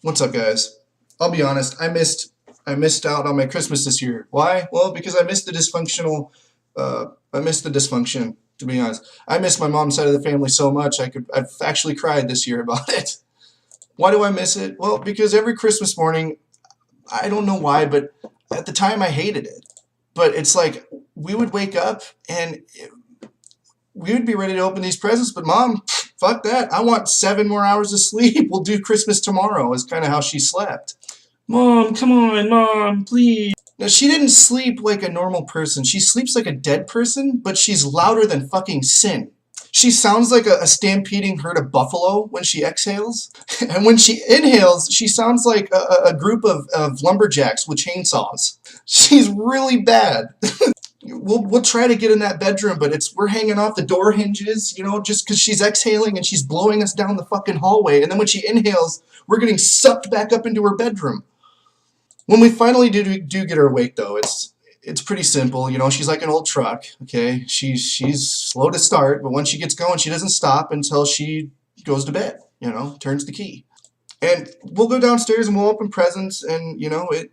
What's up, guys? I'll be honest. I missed out on my Christmas this year. Why? Well, because I missed the dysfunctional. I missed the dysfunction. To be honest, I missed my mom's side of the family so much. I've actually cried this year about it. Why do I miss it? Well, because every Christmas morning, I don't know why, but at the time I hated it. But it's like we would wake up and we would be ready to open these presents, but mom, fuck that. I want 7 more hours of sleep. We'll do Christmas tomorrow, is kind of how she slept. Mom, come on, mom, please. Now, she didn't sleep like a normal person. She sleeps like a dead person, but she's louder than fucking sin. She sounds like a stampeding herd of buffalo when she exhales. And when she inhales, she sounds like a group of lumberjacks with chainsaws. She's really bad. We'll try to get in that bedroom, but we're hanging off the door hinges, just because she's exhaling and she's blowing us down the fucking hallway. And then when she inhales, we're getting sucked back up into her bedroom. When we finally do get her awake, though, it's pretty simple. She's like an old truck. Okay, she's slow to start, but when she gets going, she doesn't stop until she goes to bed. Turns the key. And we'll go downstairs and we'll open presents, and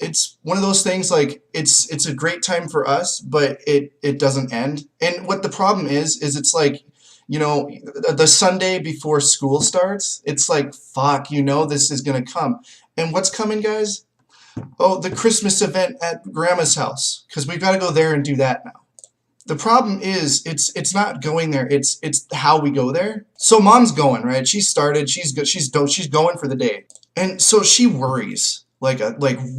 it's one of those things, like it's a great time for us, but it doesn't end. And what the problem is it's like, the Sunday before school starts, it's like, fuck, this is gonna come. And what's coming, guys? Oh, the Christmas event at Grandma's house, because we've got to go there and do that now. The problem is it's not going there. It's how we go there. So mom's going, right? She started. She's good. She's going for the day, and so she worries like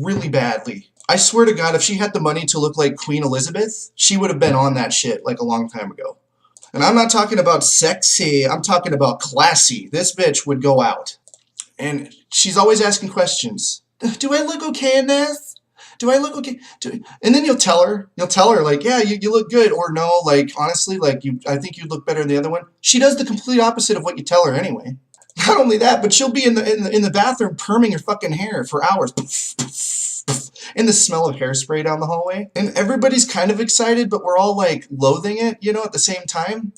really badly. I swear to God, if she had the money to look like Queen Elizabeth, she would have been on that shit like a long time ago. And I'm not talking about sexy. I'm talking about classy. This bitch would go out, and she's always asking questions. Do I look okay in this? Do I look okay? And then you'll tell her, like, yeah, you look good, or no, like, honestly, like, I think you look better than the other one. She does the complete opposite of what you tell her anyway. Not only that, but she'll be in the bathroom perming her fucking hair for hours. And the smell of hairspray down the hallway. And everybody's kind of excited, but we're all like loathing it, at the same time.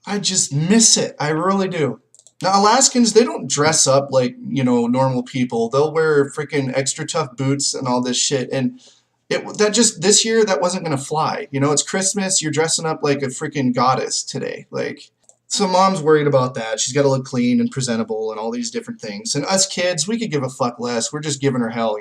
I just miss it. I really do. Now, Alaskans, they don't dress up like, normal people. They'll wear freaking extra tough boots and all this shit. And this year, that wasn't going to fly. It's Christmas. You're dressing up like a freaking goddess today. Like, so mom's worried about that. She's got to look clean and presentable and all these different things. And us kids, we could give a fuck less. We're just giving her hell,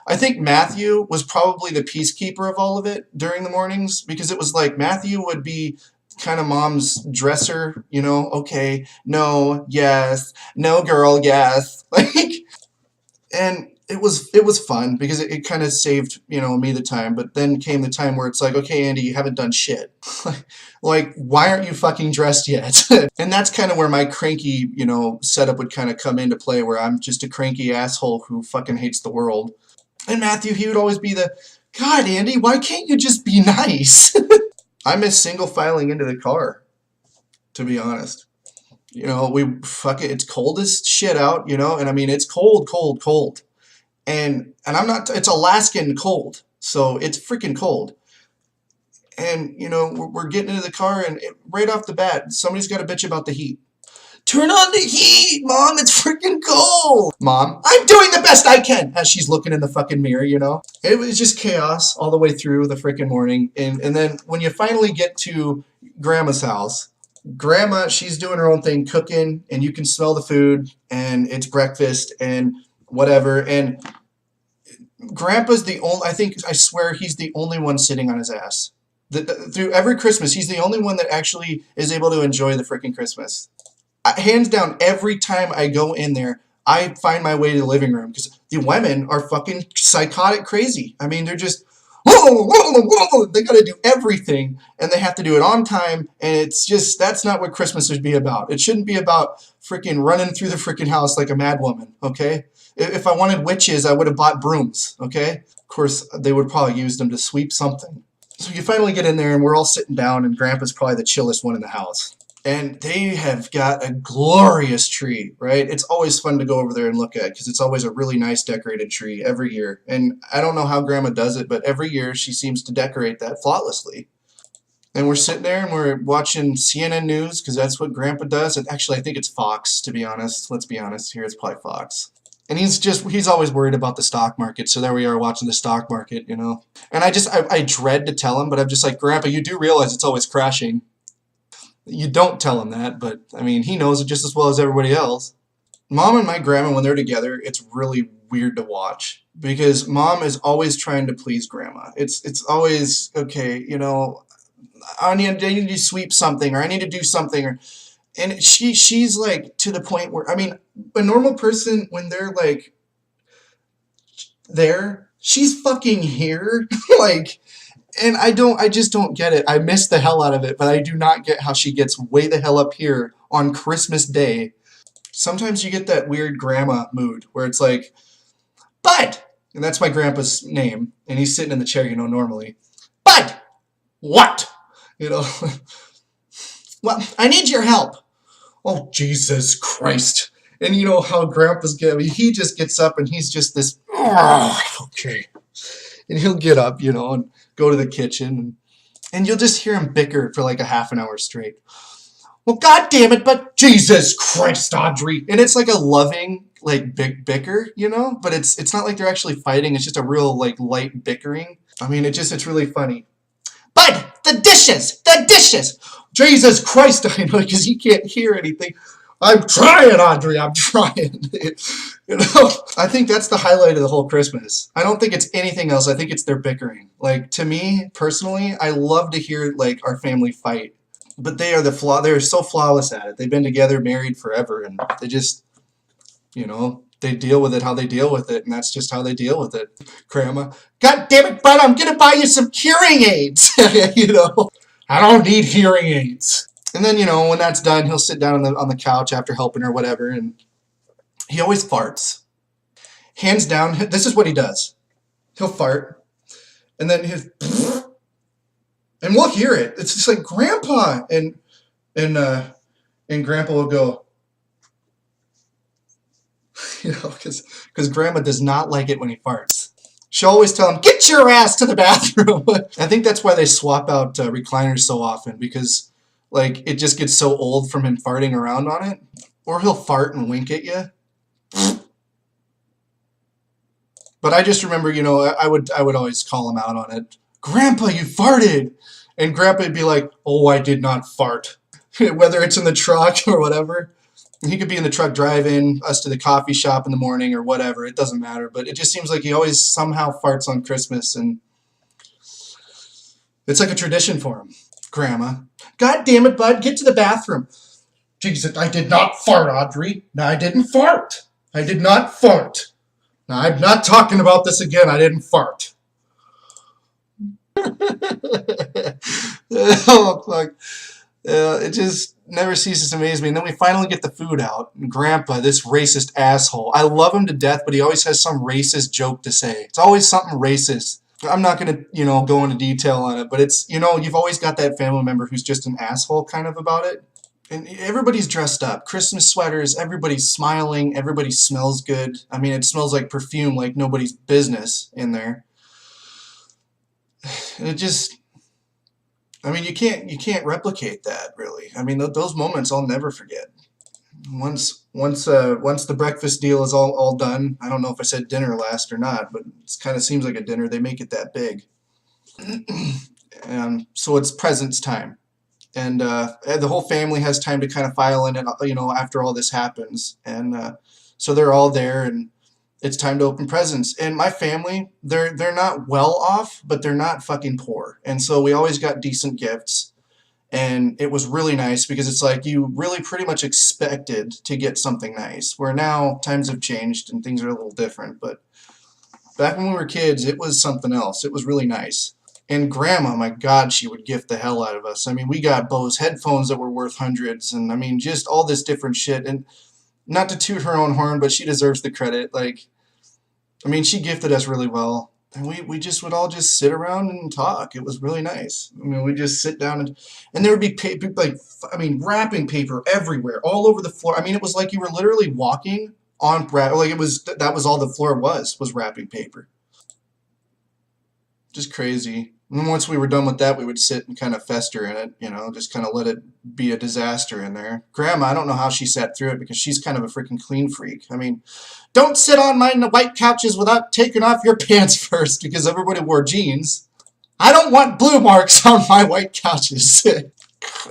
I think Matthew was probably the peacekeeper of all of it during the mornings, because it was like Matthew would be kind of mom's dresser, okay, no, yes, no, girl, yes, like, and it was fun because it kind of saved, me the time. But then came the time where it's like, okay, Andy, you haven't done shit. Like, why aren't you fucking dressed yet? And that's kind of where my cranky, setup would kind of come into play, where I'm just a cranky asshole who fucking hates the world. And Matthew, he would always be God, Andy, why can't you just be nice? I miss single filing into the car, to be honest. It's cold as shit out, and I mean, it's cold. And it's Alaskan cold, so it's freaking cold. And, we're getting into the car, and right off the bat, somebody's got to bitch about the heat. Turn on the heat, Mom, it's freaking cold. Mom, I'm doing the best I can, as she's looking in the fucking mirror, It was just chaos all the way through the freaking morning. And then when you finally get to Grandma's house, Grandma, she's doing her own thing, cooking, and you can smell the food, and it's breakfast and whatever. And Grandpa's I swear he's the only one sitting on his ass. Through every Christmas, he's the only one that actually is able to enjoy the freaking Christmas. Hands down, every time I go in there, I find my way to the living room, because the women are fucking psychotic crazy. I mean, they're just, they got to do everything, and they have to do it on time, and it's just, that's not what Christmas should be about. It shouldn't be about freaking running through the freaking house like a mad woman, okay? If I wanted witches, I would have bought brooms, okay? Of course, they would probably use them to sweep something. So you finally get in there, and we're all sitting down, and Grandpa's probably the chillest one in the house. And they have got a glorious tree, right? It's always fun to go over there and look at, because it's always a really nice decorated tree every year. And I don't know how Grandma does it, but every year she seems to decorate that flawlessly. And we're sitting there and we're watching CNN News, because that's what Grandpa does. And actually, I think it's Fox, to be honest. Let's be honest here, it's probably Fox. And he's always worried about the stock market. So there we are watching the stock market, you know. And I dread to tell him, but I'm just like, Grandpa, you do realize it's always crashing. You don't tell him that, but I mean, he knows it just as well as everybody else. Mom and my grandma, when they're together, it's really weird to watch because Mom is always trying to please Grandma. It's always, okay, you know, I need to sweep something, or I need to do something, or and she's like to the point where, I mean, a normal person, when they're like there, she's fucking here. Like, and I just don't get it. I miss the hell out of it, but I do not get how she gets way the hell up here on Christmas Day. Sometimes you get that weird grandma mood where it's like, Bud! And that's my grandpa's name, and he's sitting in the chair, you know, normally. Bud! What? You know, well, I need your help. Oh, Jesus Christ. And you know how grandpa's get, I mean, he just gets up and he's just this, oh, okay. And he'll get up, you know, and go to the kitchen, and you'll just hear him bicker for like a half an hour straight. Well, God damn it, but Jesus Christ, Audrey. And it's like a loving, like, big bicker, you know? But it's not like they're actually fighting. It's just a real, like, light bickering. I mean, it's really funny. Bud, the dishes! The dishes! Jesus Christ, I know, because he can't hear anything. I'm trying, Audrey, I'm trying. You know, I think that's the highlight of the whole Christmas. I don't think it's anything else. I think it's their bickering. Like, to me, personally, I love to hear, like, our family fight. But they're so flawless at it. They've been together, married forever, and they just, you know, they deal with it how they deal with it, and that's just how they deal with it. Grandma, God damn it, Bud, I'm gonna buy you some hearing aids. You know, I don't need hearing aids. And then, you know, when that's done, he'll sit down on the couch after helping her, whatever, and he always farts. Hands down, this is what he does. He'll fart, and then and we'll hear it. It's just like, Grandpa, and Grandpa will go, you know, because Grandma does not like it when he farts. She'll always tell him, get your ass to the bathroom. I think that's why they swap out recliners so often, because like it just gets so old from him farting around on it. Or he'll fart and wink at you. But I just remember, you know, I would always call him out on it. Grandpa, you farted! And Grandpa would be like, oh, I did not fart. Whether it's in the truck or whatever. He could be in the truck driving us to the coffee shop in the morning or whatever. It doesn't matter. But it just seems like he always somehow farts on Christmas. And it's like a tradition for him. Grandma, God damn it, Bud, get to the bathroom. Jesus, I did not fart, Audrey. No, I didn't fart. I did not fart. Now, I'm not talking about this again. I didn't fart. Oh, fuck. It just never ceases to amaze me. And then we finally get the food out. And Grandpa, this racist asshole. I love him to death, but he always has some racist joke to say. It's always something racist. I'm not going to, you know, go into detail on it, but it's, you know, you've always got that family member who's just an asshole kind of about it. And everybody's dressed up. Christmas sweaters, everybody's smiling, everybody smells good. I mean, it smells like perfume like nobody's business in there. And it just, I mean, you can't replicate that, really. I mean, those moments I'll never forget. Once the breakfast deal is all done, I don't know if I said dinner last or not, but it kind of seems like a dinner. They make it that big. So it's presents time. And the whole family has time to kind of file in, and you know, after all this happens. And so they're all there, and it's time to open presents. And my family, they're not well off, but they're not fucking poor. And so we always got decent gifts. And it was really nice because it's like you really pretty much expected to get something nice. Where now times have changed and things are a little different. But back when we were kids, it was something else. It was really nice. And Grandma, my God, she would gift the hell out of us. I mean, we got Bose headphones that were worth hundreds. And I mean, just all this different shit. And not to toot her own horn, but she deserves the credit. Like, I mean, she gifted us really well. And we just would all just sit around and talk. It was really nice. I mean, we'd just sit down and there would be paper, like, I mean, wrapping paper everywhere, all over the floor. I mean, it was like you were literally walking on, like it was, that was all the floor was wrapping paper. Just crazy. And then once we were done with that, we would sit and kind of fester in it, just kind of let it be a disaster in there. Grandma, I don't know how she sat through it because she's kind of a freaking clean freak. I mean, don't sit on my white couches without taking off your pants first because everybody wore jeans. I don't want blue marks on my white couches.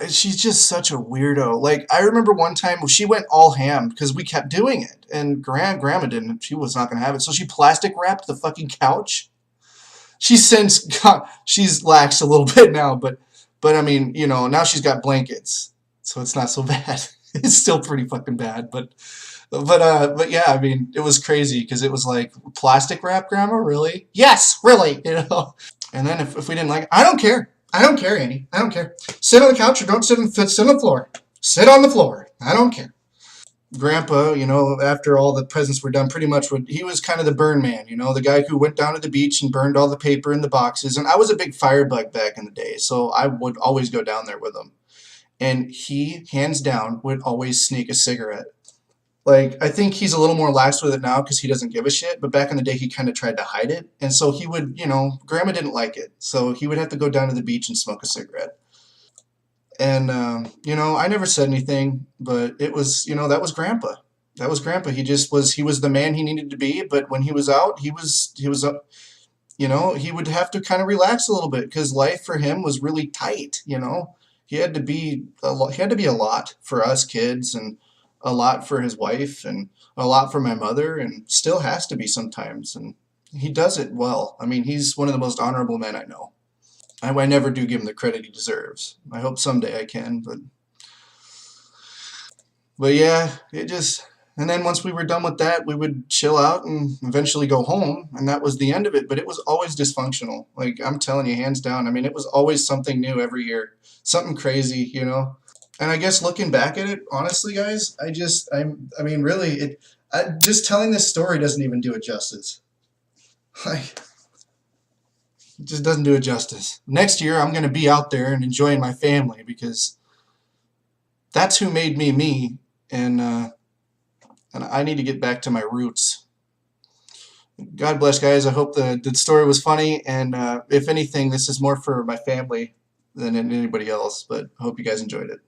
She's just such a weirdo. Like, I remember one time she went all ham because we kept doing it, and grandma didn't. She was not going to have it, so she plastic wrapped the fucking couch. She's since got, she's laxed a little bit now, but I mean, now she's got blankets, so it's not so bad. It's still pretty fucking bad, but yeah, I mean, it was crazy because it was like plastic wrap, grandma, really? Yes, really, And then if we didn't like it, I don't care. I don't care, Annie. I don't care. Sit on the couch or don't sit on the floor. Sit on the floor. I don't care. Grandpa, after all the presents were done, pretty much he was kind of the burn man, the guy who went down to the beach and burned all the paper in the boxes. And I was a big firebug back in the day, so I would always go down there with him. And he, hands down, would always sneak a cigarette. Like, I think he's a little more lax with it now because he doesn't give a shit, but back in the day he kind of tried to hide it. And so he would, Grandma didn't like it, so he would have to go down to the beach and smoke a cigarette. And, I never said anything, but it was, that was Grandpa. That was Grandpa. He was the man he needed to be, but when he was out, he was, he would have to kind of relax a little bit because life for him was really tight, He had to be a lot for us kids and a lot for his wife and a lot for my mother and still has to be sometimes. And he does it well. I mean, he's one of the most honorable men I know. I never do give him the credit he deserves. I hope someday I can, but yeah, and then once we were done with that, we would chill out and eventually go home, and that was the end of it. But it was always dysfunctional. Like, I'm telling you, hands down. I mean, it was always something new every year, something crazy, And I guess looking back at it, honestly, guys, I mean, really, just telling this story doesn't even do it justice. Like, it just doesn't do it justice. Next year, I'm going to be out there and enjoying my family because that's who made me me, and I need to get back to my roots. God bless, guys. I hope the story was funny, and if anything, this is more for my family than anybody else, but I hope you guys enjoyed it.